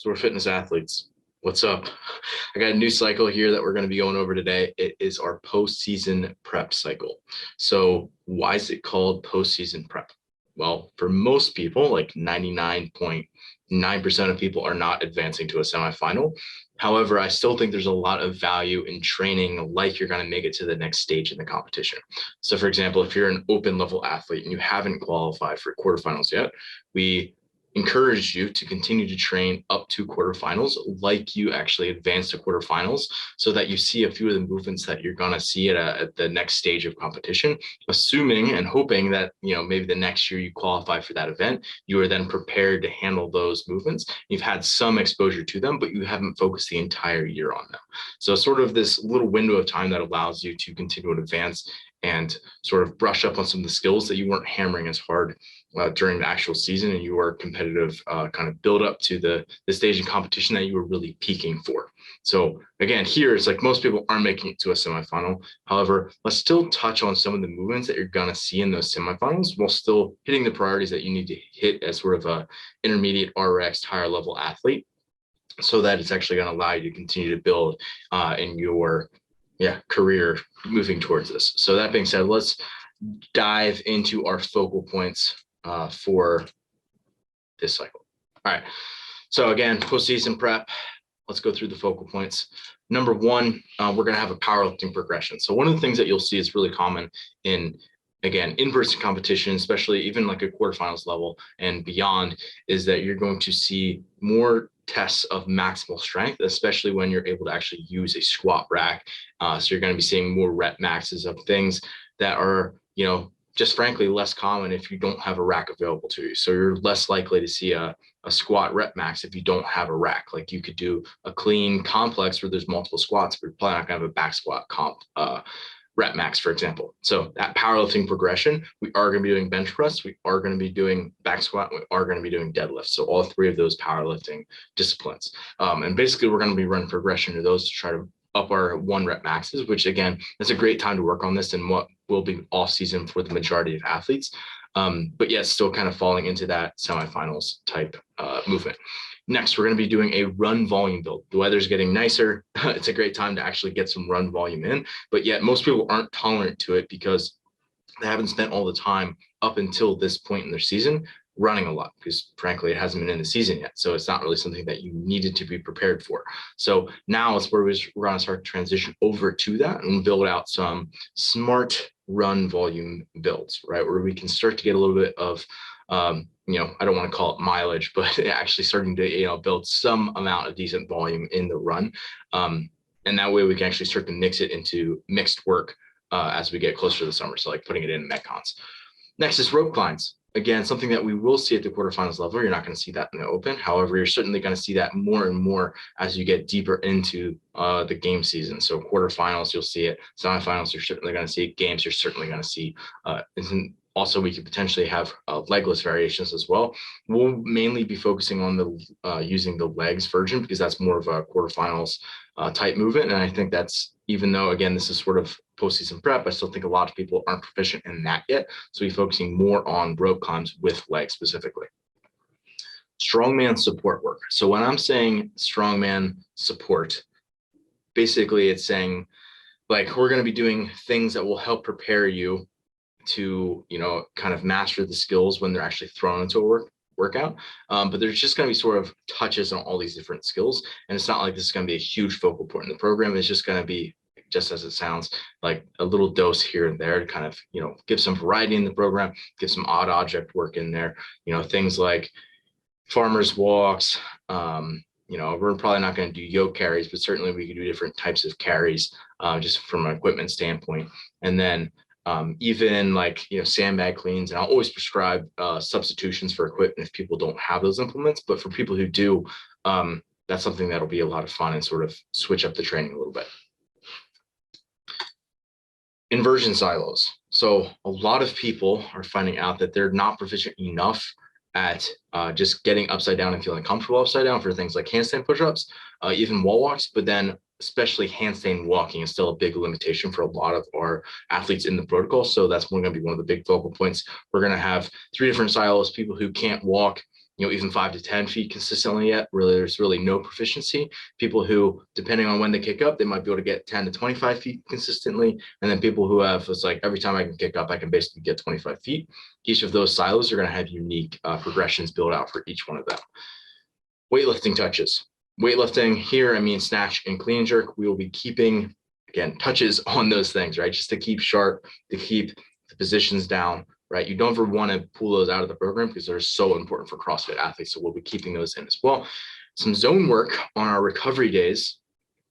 So we're fitness athletes. What's up? I got a new cycle here that we're going to be going over today. It is our postseason prep cycle. So why is it called postseason prep? Well, for most people, like 99.9% of people are not advancing to a semifinal. However, I still think there's a lot of value in training like you're going to make it to the next stage in the competition. So for example, if you're an open level athlete and you haven't qualified for quarterfinals yet, we encourage you to continue to train up to quarterfinals like you actually advance to quarterfinals, so that you see a few of the movements that you're going to see at the next stage of competition, assuming and hoping that maybe the next year you qualify for that event, you are then prepared to handle those movements. You've had some exposure to them, but you haven't focused the entire year on them. So sort of this little window of time that allows you to continue to advance and sort of brush up on some of the skills that you weren't hammering as hard during the actual season, and you were competitive, kind of build up to the stage in competition that you were really peaking for. So again, here it's like most people aren't making it to a semifinal. However, let's still touch on some of the movements that you're going to see in those semifinals while still hitting the priorities that you need to hit as sort of a intermediate RX higher level athlete, so that it's actually going to allow you to continue to build in your career moving towards this. So that being said, let's dive into our focal points for this cycle. All right. So again, postseason prep, let's go through the focal points. Number one, we're going to have a powerlifting progression. So one of the things that you'll see is really common in-person competition, especially even like a quarterfinals level and beyond, is that you're going to see more tests of maximal strength, especially when you're able to actually use a squat rack. So you're going to be seeing more rep maxes of things that are, just frankly less common if you don't have a rack available to you. So you're less likely to see a squat rep max if you don't have a rack. Like you could do a clean complex where there's multiple squats, but you're probably not going to have a back squat rep max, for example. So that powerlifting progression, we are going to be doing bench press, we are going to be doing back squat, we are going to be doing deadlift. So all three of those powerlifting disciplines. And basically we're going to be running progression to those to try to up our 1 rep maxes, which again, it's a great time to work on this and what will be off season for the majority of athletes. But yet still kind of falling into that semifinals type movement. Next, we're going to be doing a run volume build. The weather's getting nicer. It's a great time to actually get some run volume in, but yet most people aren't tolerant to it because they haven't spent all the time up until this point in their season running a lot, because frankly, it hasn't been in the season yet. So it's not really something that you needed to be prepared for. So now it's where we're going to start to transition over to that and build out some smart run volume builds, right? Where we can start to get a little bit of, I don't want to call it mileage, but actually starting to, build some amount of decent volume in the run. And that way we can actually start to mix it into mixed work as we get closer to the summer. So like putting it in Metcons. Next is rope climbs. Again, something that we will see at the quarterfinals level. You're not going to see that in the open. However, you're certainly going to see that more and more as you get deeper into the game season. So quarterfinals, you'll see it. Semifinals, you're certainly going to see it. Games, you're certainly going to see. Also, we could potentially have legless variations as well. We'll mainly be focusing on the using the legs version because that's more of a quarterfinals type movement. And I think that's, even though, again, this is sort of postseason prep, I still think a lot of people aren't proficient in that yet. So we're focusing more on rope climbs with legs specifically. Strongman support work. So when I'm saying strongman support, basically it's saying like we're going to be doing things that will help prepare you to, kind of master the skills when they're actually thrown into a workout. But there's just going to be sort of touches on all these different skills. And it's not like this is going to be a huge focal point in the program. It's just going to be, just as it sounds, like a little dose here and there to kind of, give some variety in the program, give some odd object work in there, things like farmers walks. We're probably not going to do yoke carries, but certainly we could do different types of carries just from an equipment standpoint. And then even like, sandbag cleans, and I'll always prescribe substitutions for equipment if people don't have those implements. But for people who do, that's something that'll be a lot of fun and sort of switch up the training a little bit. Inversion silos. So a lot of people are finding out that they're not proficient enough at just getting upside down and feeling comfortable upside down for things like handstand push-ups, even wall walks, but then especially handstand walking is still a big limitation for a lot of our athletes in the protocol. So that's going to be one of the big focal points. We're going to have 3 different silos: people who can't walk, even 5 to 10 feet consistently yet. Really, there's really no proficiency. People who, depending on when they kick up, they might be able to get 10 to 25 feet consistently. And then people who have, it's like every time I can kick up, I can basically get 25 feet. Each of those silos are going to have unique progressions built out for each one of them. Weightlifting touches. Weightlifting here, I mean snatch and clean and jerk. We will be keeping, again, touches on those things, right? Just to keep sharp, to keep the positions down, right? You don't ever want to pull those out of the program because they're so important for CrossFit athletes. So we'll be keeping those in as well. Some zone work on our recovery days.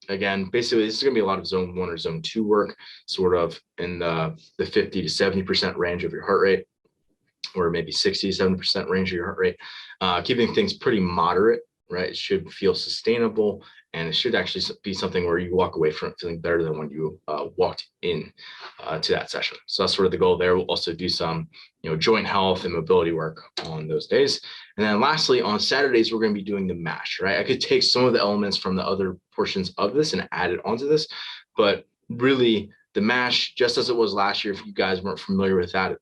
Again, basically, this is going to be a lot of zone 1 or zone 2 work, sort of in the 50 to 70% range of your heart rate, or maybe 60 to 70% range of your heart rate, keeping things pretty moderate, right? It should feel sustainable, and it should actually be something where you walk away from it feeling better than when you walked in to that session. So that's sort of the goal there. We'll also do some, joint health and mobility work on those days. And then lastly, on Saturdays, we're going to be doing the mash, right? I could take some of the elements from the other portions of this and add it onto this, but really the mash, just as it was last year, if you guys weren't familiar with that,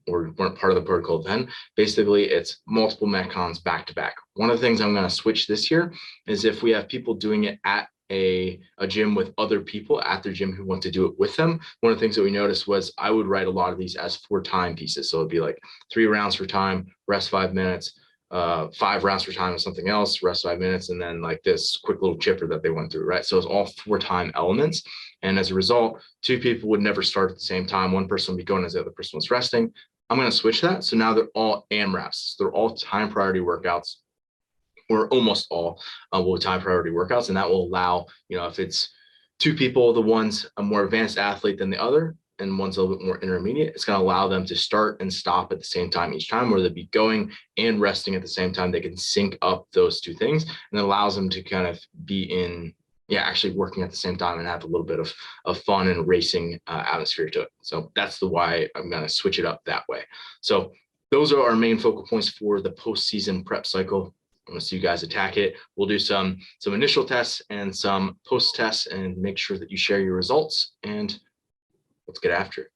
or weren't part of the protocol then, basically it's multiple Metcons back to back. One of the things I'm going to switch this year is if we have people doing it at a gym with other people at their gym who want to do it with them. One of the things that we noticed was I would write a lot of these as 4 time pieces. So it'd be like 3 rounds for time, rest 5 minutes, 5 rounds for time or something else, rest 5 minutes, and then like this quick little chipper that they went through, right? So it's all 4 time elements. And as a result, 2 people would never start at the same time. One person would be going as the other person was resting. I'm going to switch that. So now they're all AMRAPs. They're all time priority workouts, or almost all will time priority workouts. And that will allow, if it's 2 people, the one's a more advanced athlete than the other, and one's a little bit more intermediate, it's going to allow them to start and stop at the same time each time, where they'll be going and resting at the same time. They can sync up those 2 things, and it allows them to kind of be in, actually working at the same time and have a little bit of fun and racing atmosphere to it. So that's the why I'm going to switch it up that way. So those are our main focal points for the postseason prep cycle. I'm going to see you guys attack it. We'll do some initial tests and some post tests and make sure that you share your results, and let's get after it.